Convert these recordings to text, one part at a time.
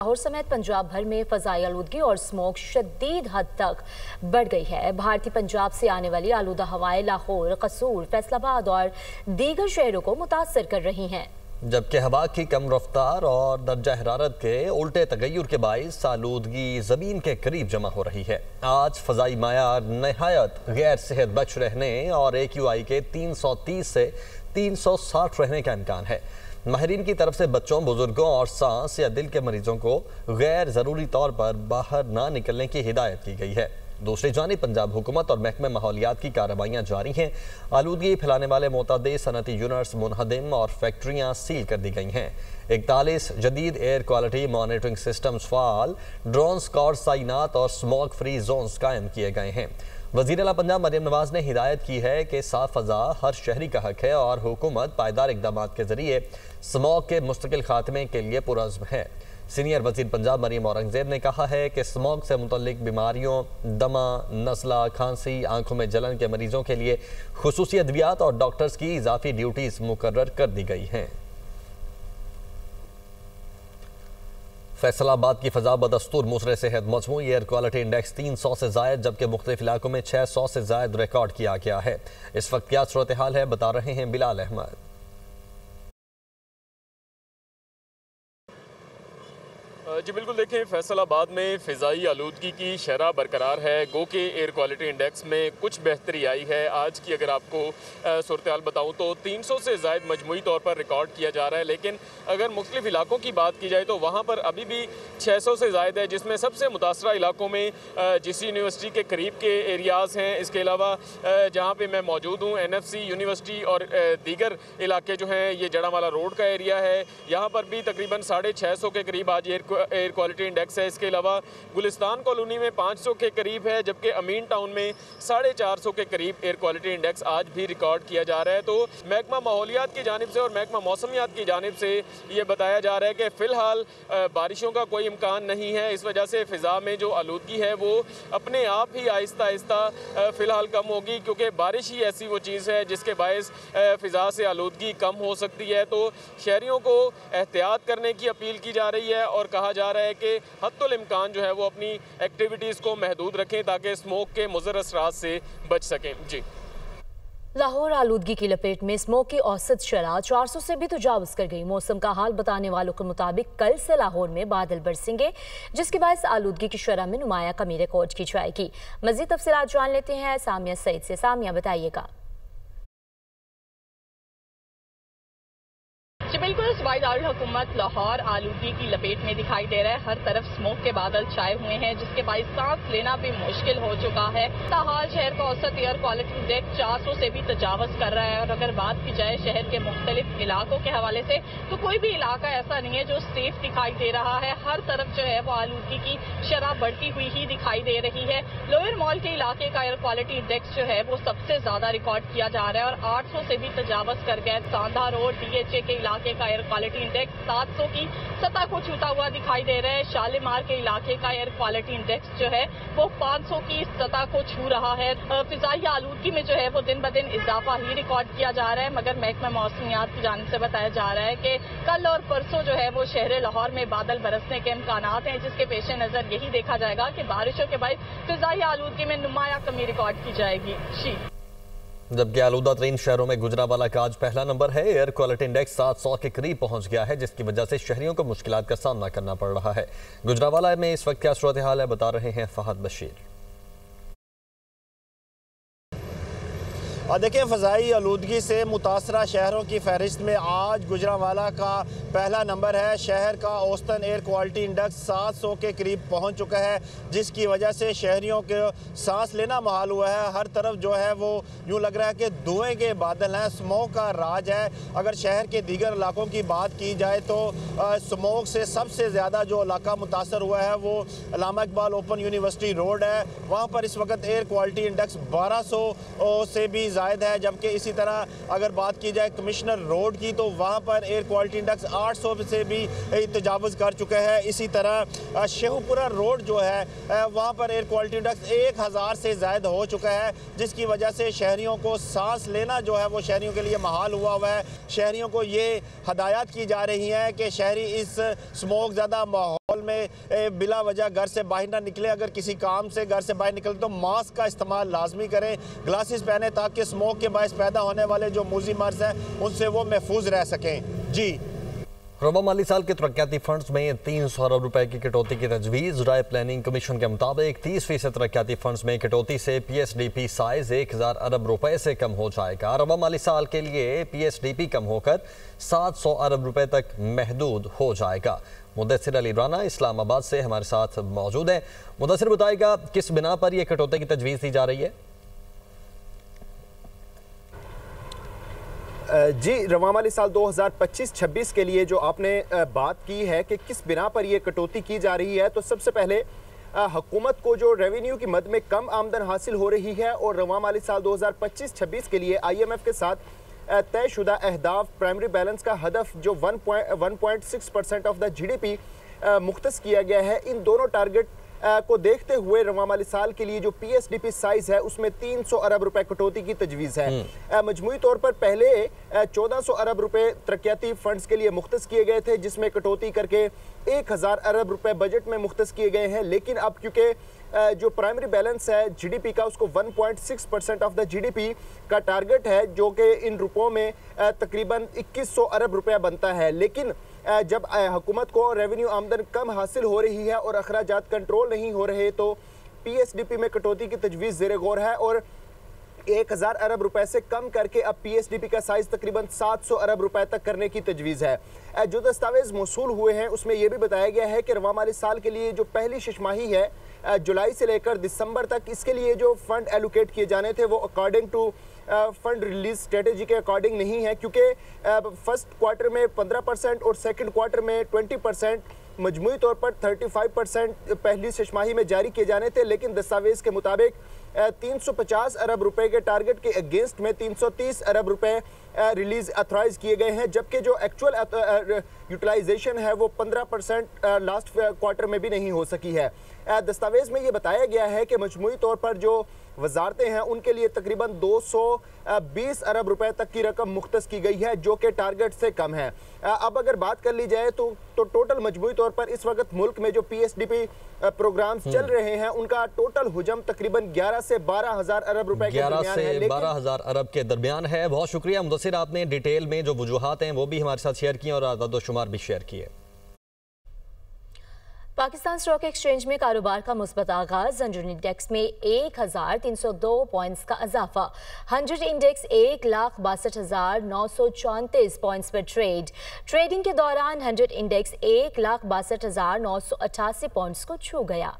लाहौर समेत पंजाब भर में फजाई आलूदगी और स्मोक शदीद हद तक बढ़ गई है। भारतीय पंजाब से आने वाली आलूदा हवाएं लाहौर, कसूर, फैसलाबाद और दीगर शहरों को मुतासर कर रही हैं, जबकि हवा की कम रफ्तार और दर्जा हरारत के उल्टे तगय्युर के बाइस आलूदगी ज़मीन के करीब जमा हो रही है। आज फजाई मायार नहायत गैर सेहत बख्श रहने और AQI के 330 से 360 रहने का इम्कान है। माहिरीन की तरफ से बच्चों, बुजुर्गों और सांस या दिल के मरीजों को गैर ज़रूरी तौर पर बाहर ना निकलने की हिदायत की गई है। दूसरी जानिब पंजाब हुकूमत और महकमे माहौलियात की कार्रवाइयाँ जारी हैं। आलूदगी फैलाने वाले मुतअद्दिद सनती यूनिट्स मुनहदिम और फैक्ट्रियाँ सील कर दी गई हैं। 41 जदीद एयर क्वालिटी मॉनिटरिंग सिस्टम्स फाल, ड्रोन स्क्वाड तैनात और स्मोक फ्री जोन्स कायम किए गए हैं। वज़ीर आला पंजाब मरियम नवाज ने हिदायत की है कि साफ फ़ज़ा हर शहरी का हक है और हुकूमत पायदार इक़दामात के ज़रिए स्मोक के मुस्तकिल खात्मे के लिए पुरअज़्म है। सीनियर वज़ीर पंजाब मरियम औरंगज़ेब ने कहा है कि स्मोक से मुतल्लिक बीमारियों, दमा, नज़ला, खांसी, आंखों में जलन के मरीजों के लिए खुसूसी अद्वियात और डॉक्टर्स की इजाफी ड्यूटीज़ मुकर्रर कर दी गई हैं। फैसलाबाद की फ़ज़ा बदस्तूर मुसरे सेहत, मजमूई एयर क्वालिटी इंडेक्स 300 से ज़ायद, जबकि मुख्तलिफ इलाकों में 600 से ज़ायद रिकॉर्ड किया गया है। इस वक्त क्या सूरत हाल है, बता रहे हैं बिलाल अहमद। जी बिल्कुल, देखें फैसलाबाद में फ़िज़ाई आलूदगी की शरह बरकरार है। गो के एयर क्वालिटी इंडेक्स में कुछ बेहतरी आई है। आज की अगर आपको सूरत हाल बताऊँ तो 300 से ज़ायद मजमूई तौर पर रिकॉर्ड किया जा रहा है, लेकिन अगर मुख्तलिफ इलाकों की बात की जाए तो वहाँ पर अभी भी 600 से ज़ायद है, जिसमें सबसे मुतासरा इलाकों में जिस यूनिवर्सिटी के करीब के एरियाज़ हैं। इसके अलावा जहाँ पर मैं मौजूद हूँ NFC यूनिवर्सिटी और दीगर इलाके जो हैं, ये जड़ावाला रोड का एरिया है, यहाँ पर भी तकरीबन 650 के करीब आज एयर क्वालिटी इंडेक्स है। इसके अलावा गुलिस्तान कॉलोनी में 500 के करीब है, जबकि अमीन टाउन में 450 के करीब एयर क्वालिटी इंडेक्स आज भी रिकॉर्ड किया जा रहा है। तो महकमा माहौलियात की जानिब से और महकमा मौसमियात की जानिब से ये बताया जा रहा है कि फ़िलहाल बारिशों का कोई इम्कान नहीं है। इस वजह से फ़िज़ा में जो आलूदगी है वो अपने आप ही आहिस्ता आहिस्ता फ़िलहाल कम होगी, क्योंकि बारिश ही ऐसी वो चीज़ है जिसके बायस फ़िज़ा से आलूदगी कम हो सकती है। तो शहरियों को एहतियात करने की अपील की जा रही है और कहा जा रहा है कि हद्दुल इम्कान जो है वो अपनी एक्टिविटीज़ को महदूद रखें ताकि स्मोक के मुज़र असरात से बच सकें। जी, लाहौर आलूदगी की लपेट में स्मोक की औसत शरह 400 से भी तजावुज़ कर गई। मौसम का हाल बताने वालों के मुताबिक कल से लाहौर में बादल बरसेंगे, जिसके बायस आलूदगी की शरह में नुमाया कमी रिकॉर्ड की जाएगी। मज़ीद तफसीलात जान लेते हैं सामिया सईद से। सामिया, बताइएगा। बिल्कुल, सूबाई दारुल हुकूमत लाहौर आलूदगी की लपेट में दिखाई दे रहा है। हर तरफ स्मोक के बादल छाए हुए हैं, जिसके बायस सांस लेना भी मुश्किल हो चुका है। ताहाल शहर का औसत एयर क्वालिटी इंडेक्स 400 से भी तजावज़ कर रहा है। और अगर बात की जाए शहर के मुख्तलिफ इलाकों के हवाले से, तो कोई भी इलाका ऐसा नहीं है जो सेफ दिखाई दे रहा है। हर तरफ जो है वो आलूदगी की शरह बढ़ती हुई ही दिखाई दे रही है। लोअर मॉल के इलाके का एयर क्वालिटी इंडेक्स जो है वो सबसे ज्यादा रिकॉर्ड किया जा रहा है और 800 से भी तजावज़ कर गया। सांधा रोड DHA के इलाके का एयर क्वालिटी इंडेक्स 700 की सतह को छूता हुआ दिखाई दे रहा है। शालीमार के इलाके का एयर क्वालिटी इंडेक्स जो है वो 500 की सतह को छू रहा है। फिजाई आलूदगी में जो है वो दिन ब दिन इजाफा ही रिकॉर्ड किया जा रहा है, मगर महकमा मौसमियात की जानिब से बताया जा रहा है कि कल और परसों जो है वो शहर लाहौर में बादल बरसने के इम्कानात हैं, जिसके पेश नजर यही देखा जाएगा कि बारिशों के बाद फिजाई आलूदगी में नुमाया कमी रिकॉर्ड की जाएगी। जबकि आलूदा तरीन शहरों में गुजरावाला का आज पहला नंबर है। एयर क्वालिटी इंडेक्स 700 के करीब पहुंच गया है, जिसकी वजह से शहरियों को मुश्किलात का सामना करना पड़ रहा है। गुजरावाला में इस वक्त क्या सूरत हाल है, बता रहे हैं फहद बशीर। देखिए, फ़ज़ाई आलूदगी से मुतासरा शहरों की फहरिस्त में आज गुजरावाला का पहला नंबर है। शहर का औसतन एयर क्वालिटी इंडेक्स 700 के करीब पहुंच चुका है, जिसकी वजह से शहरियों के सांस लेना मुहाल हुआ है। हर तरफ जो है वो यूँ लग रहा है कि धुएं के बादल हैं, स्मोक का राज है। अगर शहर के दीगर इलाकों की बात की जाए तो स्मोक से सबसे ज़्यादा जो इलाका मुतासर हुआ है वो अल्लामा इकबाल ओपन यूनिवर्सिटी रोड है। वहाँ पर इस वक्त एयर क्वालिटी इंडेक्स 1200 से भी जायद है, जबकि इसी तरह अगर बात की जाए कमिश्नर रोड की तो वहाँ पर एयर क्वालिटी इंडेक्स 800 से भी तजावुज़ कर चुके हैं। इसी तरह शेखुपुरा रोड जो है वहाँ पर एयर क्वालिटी इंडेक्स 1000 से ज़ायद हो चुका है, जिसकी वजह से शहरियों को सांस लेना जो है वो शहरियों के लिए महाल हुआ है। शहरियों को ये हदायत की जा रही है कि शहरी इस स्मोक ज़्यादा माहौल में बिला वजह घर से बाहर ना निकले। अगर किसी काम से घर से बाहर निकले तो मास्क का इस्तेमाल लाजमी करें, ग्लासेस पहने ताकि स्मोक के बायस पैदा होने वाले जो मूजी मर्ज हैं उनसे वो महफूज रह सकें। जी, रबा माली साल के तरक्याती फंड्स में 300 अरब रुपए की कटौती की तजवीज़। राय प्लानिंग कमीशन के मुताबिक 30% तरक्याती फंड्स में कटौती से PSDP साइज 1000 अरब रुपए से कम हो जाएगा। रबा माली साल के लिए PSDP कम होकर 700 अरब रुपए तक महदूद हो जाएगा। मुदस्सिर अली राना इस्लामाबाद से हमारे साथ मौजूद है। मुदस्सिर, बताएगा किस बिना पर यह कटौती की तजवीज़ दी जा रही है? जी, रवा माली साल 2025-26 के लिए जो आपने बात की है कि किस बिना पर ये कटौती की जा रही है, तो सबसे पहले हुकूमत को जो रेवेन्यू की मद में कम आमदन हासिल हो रही है और रवा माली साल 2025-26 के लिए IMF के साथ तयशुदा अहदाफ प्राइमरी बैलेंस का हदफ जो 1.6% ऑफ द GDP मुख्तस किया गया है, इन दोनों टारगेट को देखते हुए रवा माली साल के लिए जो PSDP साइज है उसमें 300 अरब रुपए कटौती की तजवीज़ है। मजमूई तौर पर पहले 1400 अरब रुपए तरक्याती फंड्स के लिए मुख्तस किए गए थे, जिसमें कटौती करके 1000 अरब रुपए बजट में मुख्तस किए गए हैं। लेकिन अब क्योंकि जो प्राइमरी बैलेंस है GDP का उसको 1.6% ऑफ द GDP का टारगेट है, जो कि इन रुपयों में तकरीबन 2100 अरब रुपया बनता है। लेकिन जब हुकूमत को रेवेन्यू आमदन कम हासिल हो रही है और अखराजात कंट्रोल नहीं हो रहे, तो PSDP में कटौती की तजवीज़ ज़ेरे गौर है और 1000 अरब रुपए से कम करके अब PSDP का साइज तकरीबन 700 अरब रुपए तक करने की तजवीज़ है। जो दस्तावेज मौसूल हुए हैं उसमें यह भी बताया गया है कि रवा माली साल के लिए जो पहली छमाही है जुलाई से लेकर दिसंबर तक, इसके लिए जो फंड एलोकेट किए जाने थे वो according to fund release strategy के अकॉर्डिंग नहीं है, क्योंकि फर्स्ट क्वार्टर में 15% और सेकंड क्वार्टर में 20%, मजमूई तौर पर 35% पहली छमाही में जारी किए जाने थे। लेकिन दस्तावेज के मुताबिक 350 अरब रुपए के टारगेट के अगेंस्ट में 330 अरब रुपए रिलीज अथॉराइज किए गए हैं, जबकि जो एक्चुअल यूटिलाइजेशन है वो 15% लास्ट क्वार्टर में भी नहीं हो सकी है। दस्तावेज में ये बताया गया है कि मजमूई तौर पर जो वजारतें हैं उनके लिए तकरीबन 220 अरब रुपए तक की रकम मुख्तस की गई है, जो कि टारगेट से कम है। अब अगर बात कर ली जाए तो टोटल मजमूई तौर पर इस वक्त मुल्क में जो PSDP प्रोग्राम्स चल रहे हैं उनका टोटल हुजम तकरीबन 11 से 12,000 अरब रुपए के दरमियान है। 12,000 अरब के दरमियान है। बहुत शुक्रिया मुदस्सिर, आपने डिटेल में जो वजूहात हैं वो भी हमारे साथ शेयर किए और आदाद-ओ-शुमार भी शेयर किए। पाकिस्तान स्टॉक एक्सचेंज में कारोबार का मुस्बत आगाज। 100 इंडेक्स में 1302 पॉइंट्स का इजाफा। 100 इंडेक्स 1,62,934 पॉइंट्स पर ट्रेडिंग के दौरान 100 इंडेक्स 1,62,988 पॉइंट्स को छू गया।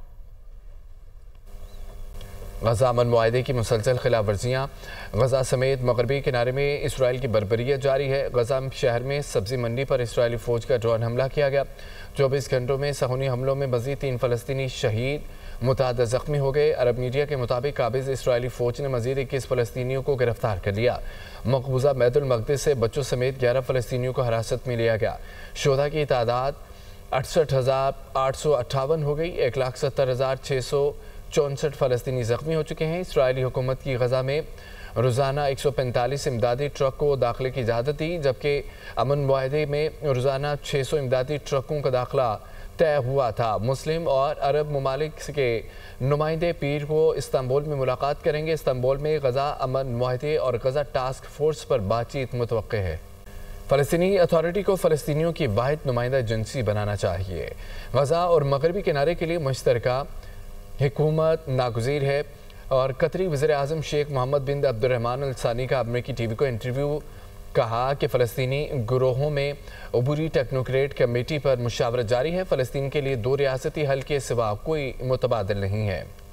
गजा अमन मुआहदे की मुसलसल खिलाफ वर्जियाँ। गजा समेत मगरबी किनारे में इसराइल की बर्बरियत जारी है। गजा शहर में सब्जी मंडी पर इसराइली फ़ौज का ड्रोन हमला किया गया। 24 घंटों में सहूनी हमलों में मज़ीद 3 फ़लस्तीनी शहीद, मुतअद्दिद ज़ख्मी हो गए। अरब मीडिया के मुताबिक काबिज़ इसराइली फ़ौज ने मज़ीद 21 फ़लस्तीनियों को गिरफ्तार कर लिया। मकबूजा बैतुल मक़दिस से बच्चों समेत 11 फ़लस्तीनियों को हिरासत में लिया गया। शुहदा की तादाद 68,858 हो गई। 1,70,664 फ़लस्तीनी ज़ख्मी हो चुके हैं। इसराइली हुकूमत की गजा में रोज़ाना 145 इमदादी ट्रक को दाखिले की इजाज़त दी, जबकि अमन मुआहदे में रोज़ाना 600 इमदादी ट्रकों का दाखिला तय हुआ था। मुस्लिम और अरब ममालिक के नुमाइंदे पीर को इस्तांबुल में मुलाकात करेंगे। इस्तांबुल में गजा अमन मुआहदे और गजा टास्क फोर्स पर बातचीत मुतवक्के है। फ़लस्तीनी अथॉरिटी को फ़लस्तीनियों की वाहिद नुमाइंदा एजेंसी बनाना चाहिए। गजा और मगरबी किनारे के लिए मुश्तरका हुकूमत नागुज़ीर है। और कतरी वज़ीर-ए-आज़म शेख मोहम्मद बिन अब्दुर्रहमान अल सानी का अमरीकी TV को इंटरव्यू कहा कि फ़लस्तीनी गुरोहों में अबूरी टेक्नोक्रेट कमेटी पर मुशावरत जारी है। फ़लस्तीन के लिए 2 रियासती हल के सिवा कोई मुतबादिल नहीं है।